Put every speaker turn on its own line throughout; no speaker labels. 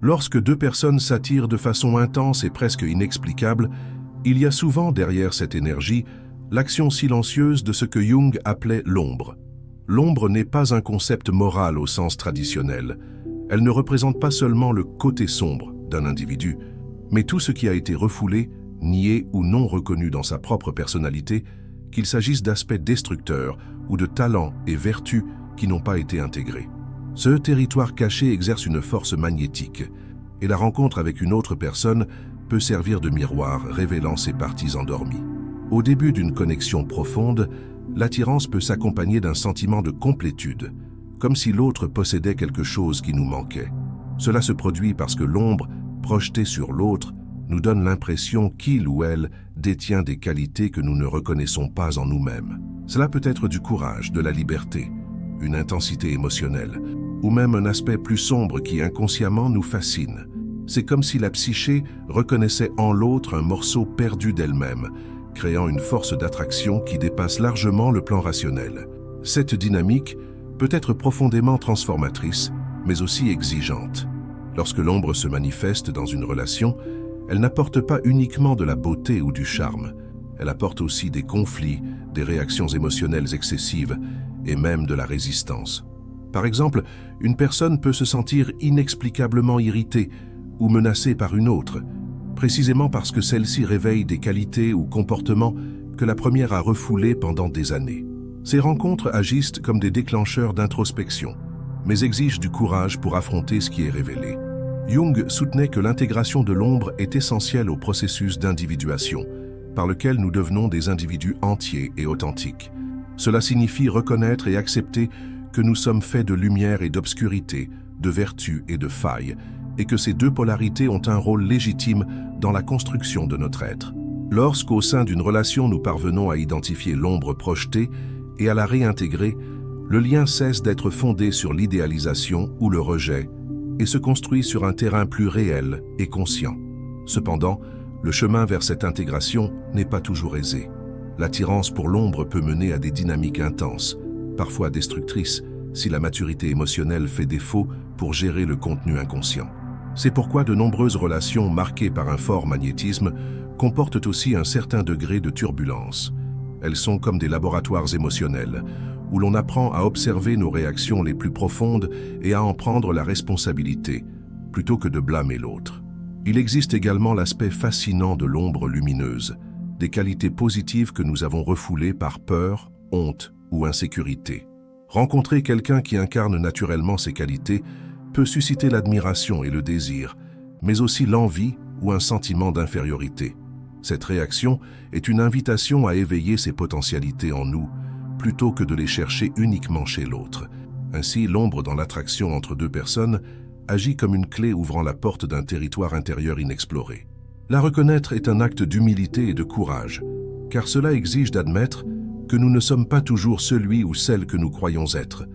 Lorsque deux personnes s'attirent de façon intense et presque inexplicable, il y a souvent derrière cette énergie l'action silencieuse de ce que Jung appelait l'ombre. L'ombre n'est pas un concept moral au sens traditionnel. Elle ne représente pas seulement le côté sombre d'un individu, mais tout ce qui a été refoulé, nié ou non reconnu dans sa propre personnalité, qu'il s'agisse d'aspects destructeurs ou de talents et vertus qui n'ont pas été intégrés. Ce territoire caché exerce une force magnétique, et la rencontre avec une autre personne peut servir de miroir révélant ses parties endormies. Au début d'une connexion profonde, l'attirance peut s'accompagner d'un sentiment de complétude, comme si l'autre possédait quelque chose qui nous manquait. Cela se produit parce que l'ombre, projetée sur l'autre, nous donne l'impression qu'il ou elle détient des qualités que nous ne reconnaissons pas en nous-mêmes. Cela peut être du courage, de la liberté, une intensité émotionnelle, ou même un aspect plus sombre qui inconsciemment nous fascine. C'est comme si la psyché reconnaissait en l'autre un morceau perdu d'elle-même, créant une force d'attraction qui dépasse largement le plan rationnel. Cette dynamique peut être profondément transformatrice, mais aussi exigeante. Lorsque l'ombre se manifeste dans une relation, elle n'apporte pas uniquement de la beauté ou du charme, elle apporte aussi des conflits, des réactions émotionnelles excessives et même de la résistance. Par exemple, une personne peut se sentir inexplicablement irritée ou menacée par une autre, précisément parce que celle-ci réveille des qualités ou comportements que la première a refoulés pendant des années. Ces rencontres agissent comme des déclencheurs d'introspection, mais exigent du courage pour affronter ce qui est révélé. Jung soutenait que l'intégration de l'ombre est essentielle au processus d'individuation, par lequel nous devenons des individus entiers et authentiques. Cela signifie reconnaître et accepter que nous sommes faits de lumière et d'obscurité, de vertu et de failles, et que ces deux polarités ont un rôle légitime dans la construction de notre être. Lorsqu'au sein d'une relation nous parvenons à identifier l'ombre projetée et à la réintégrer, le lien cesse d'être fondé sur l'idéalisation ou le rejet et se construit sur un terrain plus réel et conscient. Cependant, le chemin vers cette intégration n'est pas toujours aisé. L'attirance pour l'ombre peut mener à des dynamiques intenses, parfois destructrices, si la maturité émotionnelle fait défaut pour gérer le contenu inconscient. C'est pourquoi de nombreuses relations marquées par un fort magnétisme comportent aussi un certain degré de turbulence. Elles sont comme des laboratoires émotionnels, où l'on apprend à observer nos réactions les plus profondes et à en prendre la responsabilité, plutôt que de blâmer l'autre. Il existe également l'aspect fascinant de l'ombre lumineuse, des qualités positives que nous avons refoulées par peur, honte ou insécurité. Rencontrer quelqu'un qui incarne naturellement ces qualités peut susciter l'admiration et le désir, mais aussi l'envie ou un sentiment d'infériorité. Cette réaction est une invitation à éveiller ces potentialités en nous, plutôt que de les chercher uniquement chez l'autre. Ainsi, l'ombre dans l'attraction entre deux personnes agit comme une clé ouvrant la porte d'un territoire intérieur inexploré. La reconnaître est un acte d'humilité et de courage, car cela exige d'admettre que nous ne sommes pas toujours celui ou celle que nous croyons être,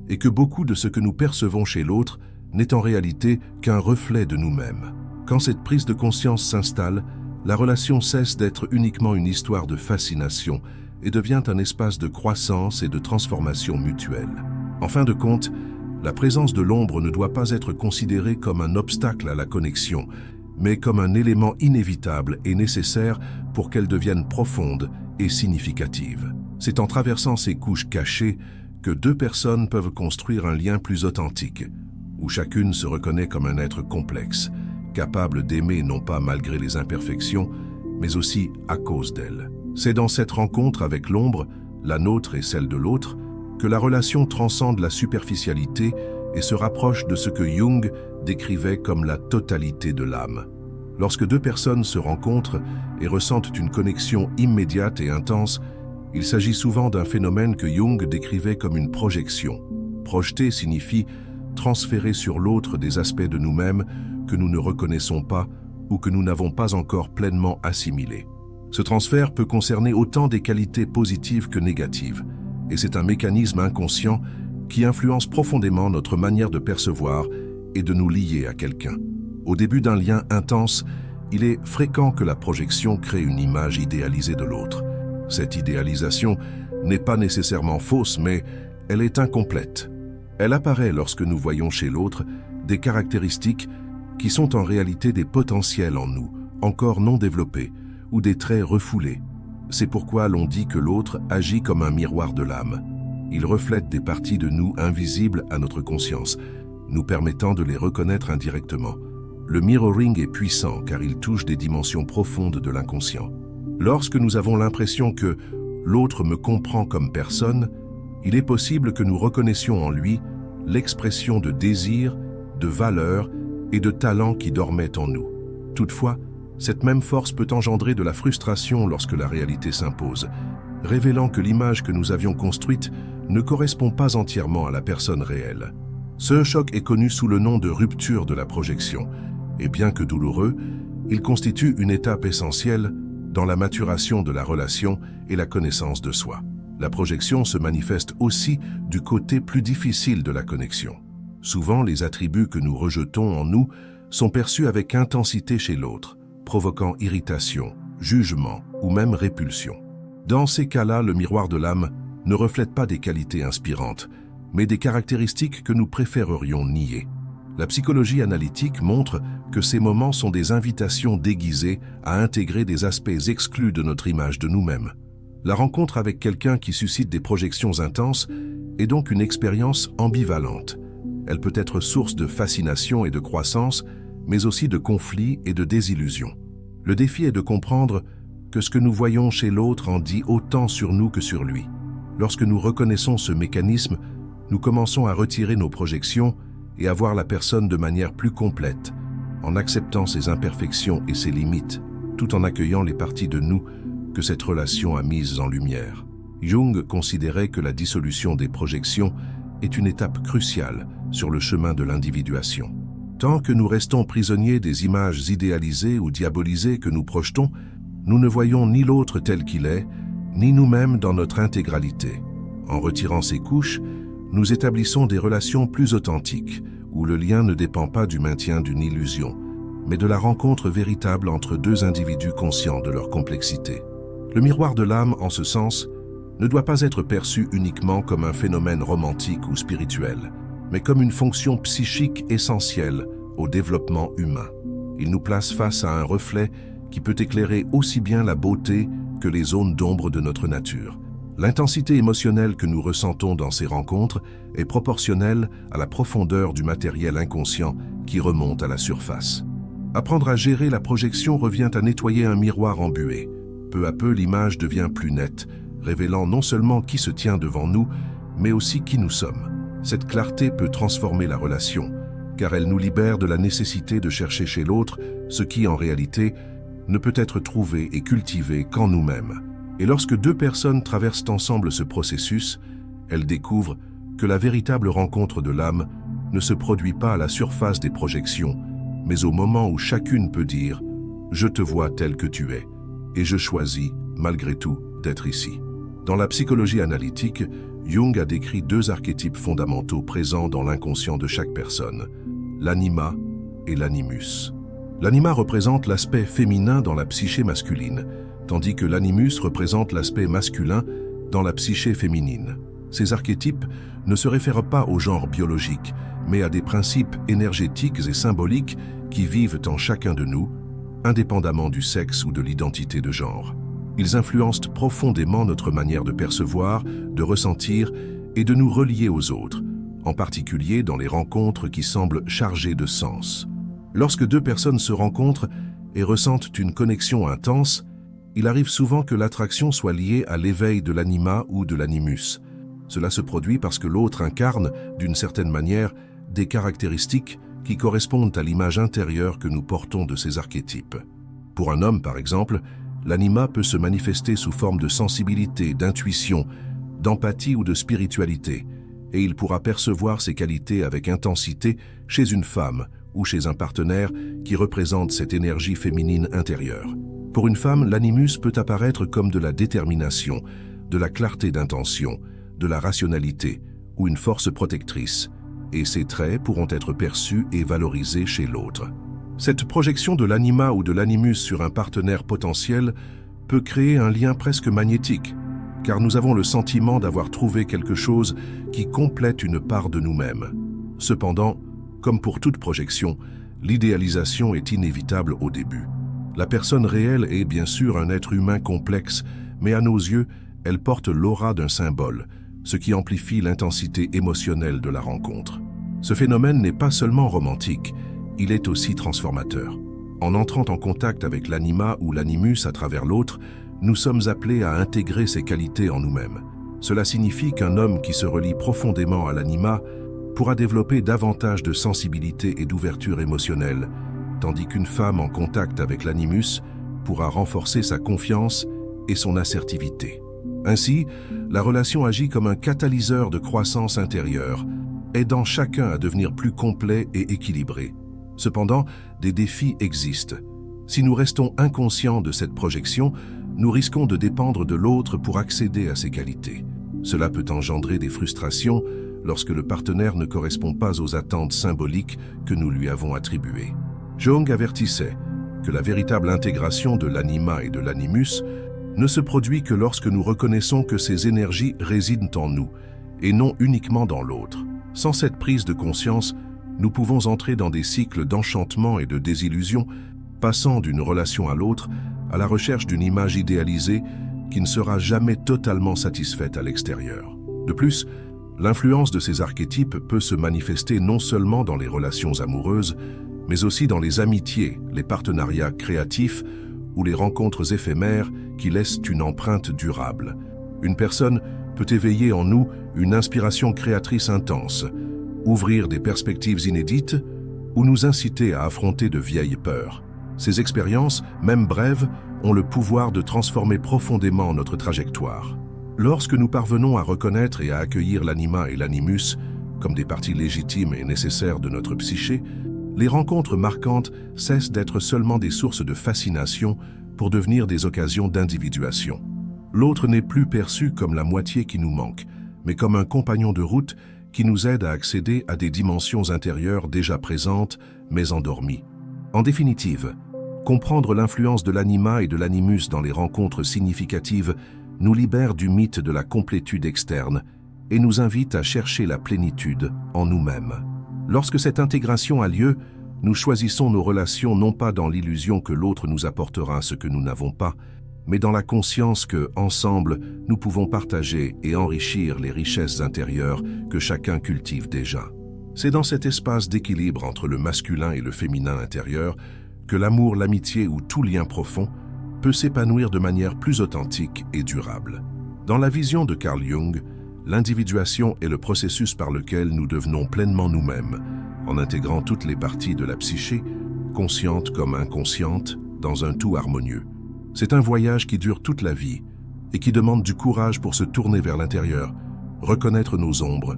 et que beaucoup de ce que nous percevons chez l'autre n'est en réalité qu'un reflet de nous-mêmes. Quand cette prise de conscience s'installe, la relation cesse d'être uniquement une histoire de fascination et devient un espace de croissance et de transformation mutuelle. En fin de compte, la présence de l'ombre ne doit pas être considérée comme un obstacle à la connexion, mais comme un élément inévitable et nécessaire pour qu'elle devienne profonde et significative. C'est en traversant ces couches cachées que deux personnes peuvent construire un lien plus authentique, où chacune se reconnaît comme un être complexe, capable d'aimer non pas malgré les imperfections, mais aussi à cause d'elles. C'est dans cette rencontre avec l'ombre, la nôtre et celle de l'autre, que la relation transcende la superficialité et se rapproche de ce que Jung décrivait comme la totalité de l'âme. Lorsque deux personnes se rencontrent et ressentent une connexion immédiate et intense, il s'agit souvent d'un phénomène que Jung décrivait comme une projection. Projeter signifie transférer sur l'autre des aspects de nous-mêmes que nous ne reconnaissons pas ou que nous n'avons pas encore pleinement assimilés. Ce transfert peut concerner autant des qualités positives que négatives, et c'est un mécanisme inconscient qui influence profondément notre manière de percevoir et de nous lier à quelqu'un. Au début d'un lien intense, il est fréquent que la projection crée une image idéalisée de l'autre. Cette idéalisation n'est pas nécessairement fausse, mais elle est incomplète. Elle apparaît lorsque nous voyons chez l'autre des caractéristiques qui sont en réalité des potentiels en nous, encore non développés, ou des traits refoulés. C'est pourquoi l'on dit que l'autre agit comme un miroir de l'âme. Il reflète des parties de nous invisibles à notre conscience, nous permettant de les reconnaître indirectement. Le mirroring est puissant car il touche des dimensions profondes de l'inconscient. Lorsque nous avons l'impression que l'autre me comprend comme personne, il est possible que nous reconnaissions en lui l'expression de désir, de valeur et de talent qui dormaient en nous. Toutefois, cette même force peut engendrer de la frustration lorsque la réalité s'impose, révélant que l'image que nous avions construite ne correspond pas entièrement à la personne réelle. Ce choc est connu sous le nom de rupture de la projection, et bien que douloureux, il constitue une étape essentielle dans la maturation de la relation et la connaissance de soi. La projection se manifeste aussi du côté plus difficile de la connexion. Souvent, les attributs que nous rejetons en nous sont perçus avec intensité chez l'autre, provoquant irritation, jugement ou même répulsion. Dans ces cas-là, le miroir de l'âme ne reflète pas des qualités inspirantes, mais des caractéristiques que nous préférerions nier. La psychologie analytique montre que ces moments sont des invitations déguisées à intégrer des aspects exclus de notre image de nous-mêmes. La rencontre avec quelqu'un qui suscite des projections intenses est donc une expérience ambivalente. Elle peut être source de fascination et de croissance, mais aussi de conflits et de désillusions. Le défi est de comprendre que ce que nous voyons chez l'autre en dit autant sur nous que sur lui. Lorsque nous reconnaissons ce mécanisme, nous commençons à retirer nos projections et à voir la personne de manière plus complète, en acceptant ses imperfections et ses limites, tout en accueillant les parties de nous que cette relation a mises en lumière. Jung considérait que la dissolution des projections est une étape cruciale sur le chemin de l'individuation. Tant que nous restons prisonniers des images idéalisées ou diabolisées que nous projetons, nous ne voyons ni l'autre tel qu'il est, ni nous-mêmes dans notre intégralité. En retirant ces couches, nous établissons des relations plus authentiques, où le lien ne dépend pas du maintien d'une illusion, mais de la rencontre véritable entre deux individus conscients de leur complexité. Le miroir de l'âme, en ce sens, ne doit pas être perçu uniquement comme un phénomène romantique ou spirituel, mais comme une fonction psychique essentielle au développement humain. Il nous place face à un reflet qui peut éclairer aussi bien la beauté que les zones d'ombre de notre nature. L'intensité émotionnelle que nous ressentons dans ces rencontres est proportionnelle à la profondeur du matériel inconscient qui remonte à la surface. Apprendre à gérer la projection revient à nettoyer un miroir embué. Peu à peu, l'image devient plus nette, révélant non seulement qui se tient devant nous, mais aussi qui nous sommes. Cette clarté peut transformer la relation, car elle nous libère de la nécessité de chercher chez l'autre ce qui, en réalité, ne peut être trouvé et cultivé qu'en nous-mêmes. Et lorsque deux personnes traversent ensemble ce processus, elles découvrent que la véritable rencontre de l'âme ne se produit pas à la surface des projections, mais au moment où chacune peut dire « Je te vois tel que tu es, et je choisis, malgré tout, d'être ici ». Dans la psychologie analytique, Jung a décrit deux archétypes fondamentaux présents dans l'inconscient de chaque personne, l'anima et l'animus. L'anima représente l'aspect féminin dans la psyché masculine, tandis que l'animus représente l'aspect masculin dans la psyché féminine. Ces archétypes ne se réfèrent pas au genre biologique, mais à des principes énergétiques et symboliques qui vivent en chacun de nous, indépendamment du sexe ou de l'identité de genre. Ils influencent profondément notre manière de percevoir, de ressentir et de nous relier aux autres, en particulier dans les rencontres qui semblent chargées de sens. Lorsque deux personnes se rencontrent et ressentent une connexion intense, il arrive souvent que l'attraction soit liée à l'éveil de l'anima ou de l'animus. Cela se produit parce que l'autre incarne, d'une certaine manière, des caractéristiques qui correspondent à l'image intérieure que nous portons de ces archétypes. Pour un homme, par exemple, l'anima peut se manifester sous forme de sensibilité, d'intuition, d'empathie ou de spiritualité, et il pourra percevoir ces qualités avec intensité chez une femme ou chez un partenaire qui représente cette énergie féminine intérieure. Pour une femme, l'animus peut apparaître comme de la détermination, de la clarté d'intention, de la rationalité ou une force protectrice, et ces traits pourront être perçus et valorisés chez l'autre. Cette projection de l'anima ou de l'animus sur un partenaire potentiel peut créer un lien presque magnétique, car nous avons le sentiment d'avoir trouvé quelque chose qui complète une part de nous-mêmes. Cependant, comme pour toute projection, L'idéalisation est inévitable au début. La personne réelle est bien sûr un être humain complexe, mais à nos yeux, elle porte l'aura d'un symbole, ce qui amplifie l'intensité émotionnelle de la rencontre. Ce phénomène n'est pas seulement romantique, il est aussi transformateur. En entrant en contact avec l'anima ou l'animus à travers l'autre, nous sommes appelés à intégrer ces qualités en nous-mêmes. Cela signifie qu'un homme qui se relie profondément à l'anima pourra développer davantage de sensibilité et d'ouverture émotionnelle, tandis qu'une femme en contact avec l'animus pourra renforcer sa confiance et son assertivité. Ainsi, la relation agit comme un catalyseur de croissance intérieure, aidant chacun à devenir plus complet et équilibré. Cependant, des défis existent. Si nous restons inconscients de cette projection, nous risquons de dépendre de l'autre pour accéder à ses qualités. Cela peut engendrer des frustrations lorsque le partenaire ne correspond pas aux attentes symboliques que nous lui avons attribuées. Jung avertissait que la véritable intégration de l'anima et de l'animus ne se produit que lorsque nous reconnaissons que ces énergies résident en nous et non uniquement dans l'autre. Sans cette prise de conscience, nous pouvons entrer dans des cycles d'enchantement et de désillusion, passant d'une relation à l'autre à la recherche d'une image idéalisée qui ne sera jamais totalement satisfaite à l'extérieur. De plus, l'influence de ces archétypes peut se manifester non seulement dans les relations amoureuses, mais aussi dans les amitiés, les partenariats créatifs ou les rencontres éphémères qui laissent une empreinte durable. Une personne peut éveiller en nous une inspiration créatrice intense, ouvrir des perspectives inédites ou nous inciter à affronter de vieilles peurs. Ces expériences, même brèves, ont le pouvoir de transformer profondément notre trajectoire. Lorsque nous parvenons à reconnaître et à accueillir l'anima et l'animus comme des parties légitimes et nécessaires de notre psyché, les rencontres marquantes cessent d'être seulement des sources de fascination pour devenir des occasions d'individuation. L'autre n'est plus perçu comme la moitié qui nous manque, mais comme un compagnon de route qui nous aide à accéder à des dimensions intérieures déjà présentes, mais endormies. En définitive, comprendre l'influence de l'anima et de l'animus dans les rencontres significatives nous libère du mythe de la complétude externe et nous invite à chercher la plénitude en nous-mêmes. Lorsque cette intégration a lieu, nous choisissons nos relations non pas dans l'illusion que l'autre nous apportera ce que nous n'avons pas, mais dans la conscience que, ensemble, nous pouvons partager et enrichir les richesses intérieures que chacun cultive déjà. C'est dans cet espace d'équilibre entre le masculin et le féminin intérieur que l'amour, l'amitié ou tout lien profond peut s'épanouir de manière plus authentique et durable. Dans la vision de Carl Jung, l'individuation est le processus par lequel nous devenons pleinement nous-mêmes, en intégrant toutes les parties de la psyché, conscientes comme inconscientes, dans un tout harmonieux. C'est un voyage qui dure toute la vie et qui demande du courage pour se tourner vers l'intérieur, reconnaître nos ombres,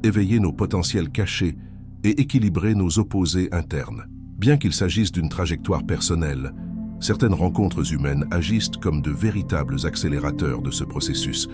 éveiller nos potentiels cachés et équilibrer nos opposés internes. Bien qu'il s'agisse d'une trajectoire personnelle, certaines rencontres humaines agissent comme de véritables accélérateurs de ce processus,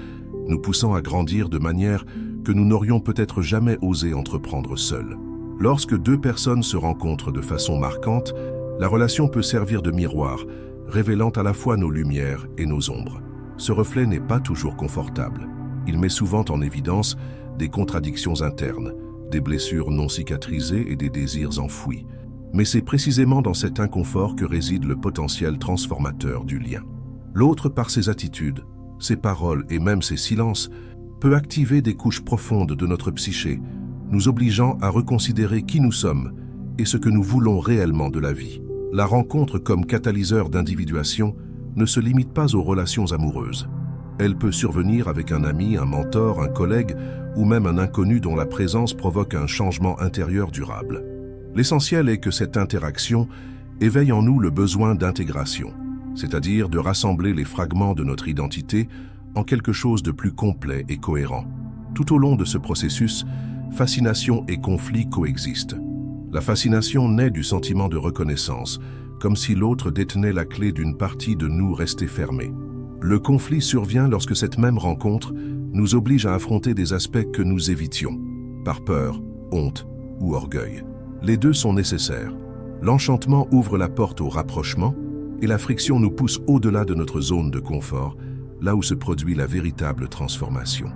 nous poussant à grandir de manière que nous n'aurions peut-être jamais osé entreprendre seuls. Lorsque deux personnes se rencontrent de façon marquante, la relation peut servir de miroir, révélant à la fois nos lumières et nos ombres. Ce reflet n'est pas toujours confortable. Il met souvent en évidence des contradictions internes, des blessures non cicatrisées et des désirs enfouis. Mais c'est précisément dans cet inconfort que réside le potentiel transformateur du lien. L'autre, par ses attitudes, ses paroles et même ses silences, peut activer des couches profondes de notre psyché, nous obligeant à reconsidérer qui nous sommes et ce que nous voulons réellement de la vie. La rencontre comme catalyseur d'individuation ne se limite pas aux relations amoureuses. Elle peut survenir avec un ami, un mentor, un collègue ou même un inconnu dont la présence provoque un changement intérieur durable. L'essentiel est que cette interaction éveille en nous le besoin d'intégration, c'est-à-dire de rassembler les fragments de notre identité en quelque chose de plus complet et cohérent. Tout au long de ce processus, fascination et conflit coexistent. La fascination naît du sentiment de reconnaissance, comme si l'autre détenait la clé d'une partie de nous restée fermée. Le conflit survient lorsque cette même rencontre nous oblige à affronter des aspects que nous évitions, par peur, honte ou orgueil. Les deux sont nécessaires. L'enchantement ouvre la porte au rapprochement et la friction nous pousse au-delà de notre zone de confort, là où se produit la véritable transformation.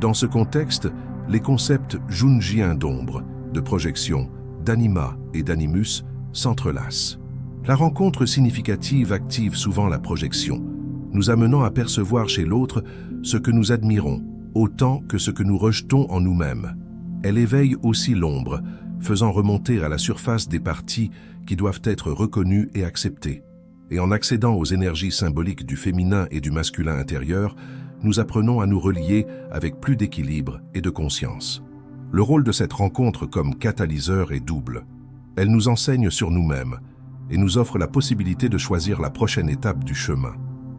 Dans ce contexte, les concepts jungiens d'ombre, de projection, d'anima et d'animus s'entrelacent. La rencontre significative active souvent la projection, nous amenant à percevoir chez l'autre ce que nous admirons, autant que ce que nous rejetons en nous-mêmes. Elle éveille aussi l'ombre, faisant remonter à la surface des parties qui doivent être reconnues et acceptées. Et en accédant aux énergies symboliques du féminin et du masculin intérieur, nous apprenons à nous relier avec plus d'équilibre et de conscience. Le rôle de cette rencontre comme catalyseur est double. Elle nous enseigne sur nous-mêmes et nous offre la possibilité de choisir la prochaine étape du chemin.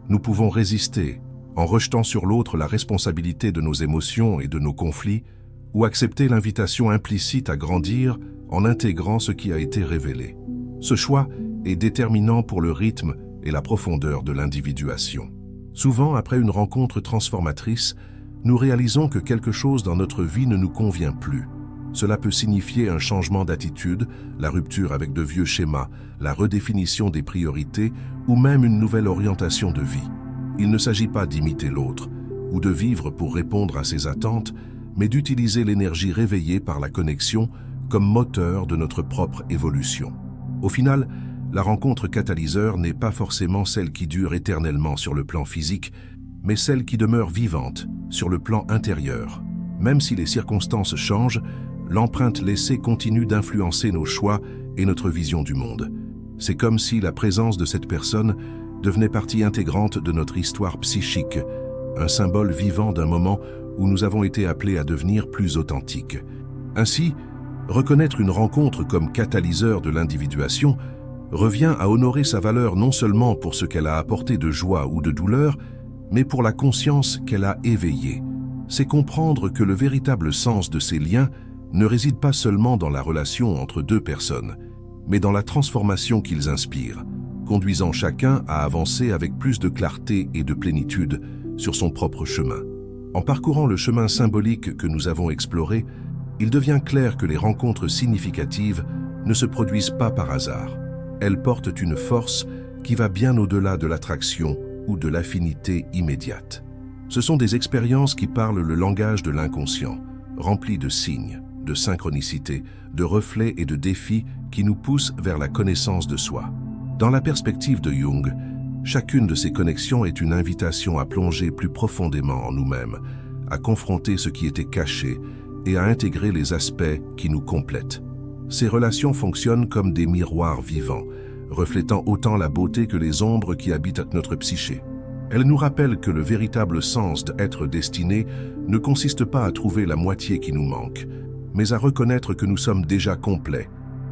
Nous pouvons résister en rejetant sur l'autre la responsabilité de nos émotions et de nos conflits, ou accepter l'invitation implicite à grandir en intégrant ce qui a été révélé. Ce choix est déterminant pour le rythme et la profondeur de l'individuation. Souvent, après une rencontre transformatrice, nous réalisons que quelque chose dans notre vie ne nous convient plus. Cela peut signifier un changement d'attitude, la rupture avec de vieux schémas, la redéfinition des priorités ou même une nouvelle orientation de vie. Il ne s'agit pas d'imiter l'autre ou de vivre pour répondre à ses attentes, mais d'utiliser l'énergie réveillée par la connexion comme moteur de notre propre évolution. Au final, la rencontre catalyseur n'est pas forcément celle qui dure éternellement sur le plan physique, mais celle qui demeure vivante sur le plan intérieur. Même si les circonstances changent, l'empreinte laissée continue d'influencer nos choix et notre vision du monde. C'est comme si la présence de cette personne devenait partie intégrante de notre histoire psychique, un symbole vivant d'un moment où nous avons été appelés à devenir plus authentiques. Ainsi, reconnaître une rencontre comme catalyseur de l'individuation revient à honorer sa valeur non seulement pour ce qu'elle a apporté de joie ou de douleur, mais pour la conscience qu'elle a éveillée. C'est comprendre que le véritable sens de ces liens ne réside pas seulement dans la relation entre deux personnes, mais dans la transformation qu'ils inspirent, conduisant chacun à avancer avec plus de clarté et de plénitude sur son propre chemin. En parcourant le chemin symbolique que nous avons exploré, il devient clair que les rencontres significatives ne se produisent pas par hasard. Elles portent une force qui va bien au-delà de l'attraction ou de l'affinité immédiate. Ce sont des expériences qui parlent le langage de l'inconscient, remplies de signes, de synchronicité, de reflets et de défis qui nous poussent vers la connaissance de soi. Dans la perspective de Jung, chacune de ces connexions est une invitation à plonger plus profondément en nous-mêmes, à confronter ce qui était caché et à intégrer les aspects qui nous complètent. Ces relations fonctionnent comme des miroirs vivants, reflétant autant la beauté que les ombres qui habitent notre psyché. Elles nous rappellent que le véritable sens d'être destiné ne consiste pas à trouver la moitié qui nous manque, mais à reconnaître que nous sommes déjà complets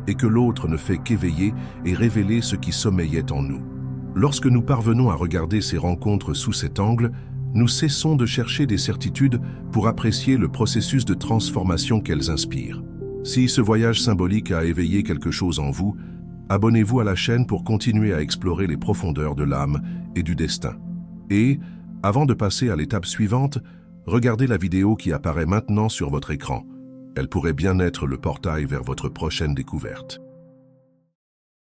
et que l'autre ne fait qu'éveiller et révéler ce qui sommeillait en nous. Lorsque nous parvenons à regarder ces rencontres sous cet angle, nous cessons de chercher des certitudes pour apprécier le processus de transformation qu'elles inspirent. Si ce voyage symbolique a éveillé quelque chose en vous, abonnez-vous à la chaîne pour continuer à explorer les profondeurs de l'âme et du destin. Et, avant de passer à l'étape suivante, regardez la vidéo qui apparaît maintenant sur votre écran. Elle pourrait bien être le portail vers votre prochaine découverte.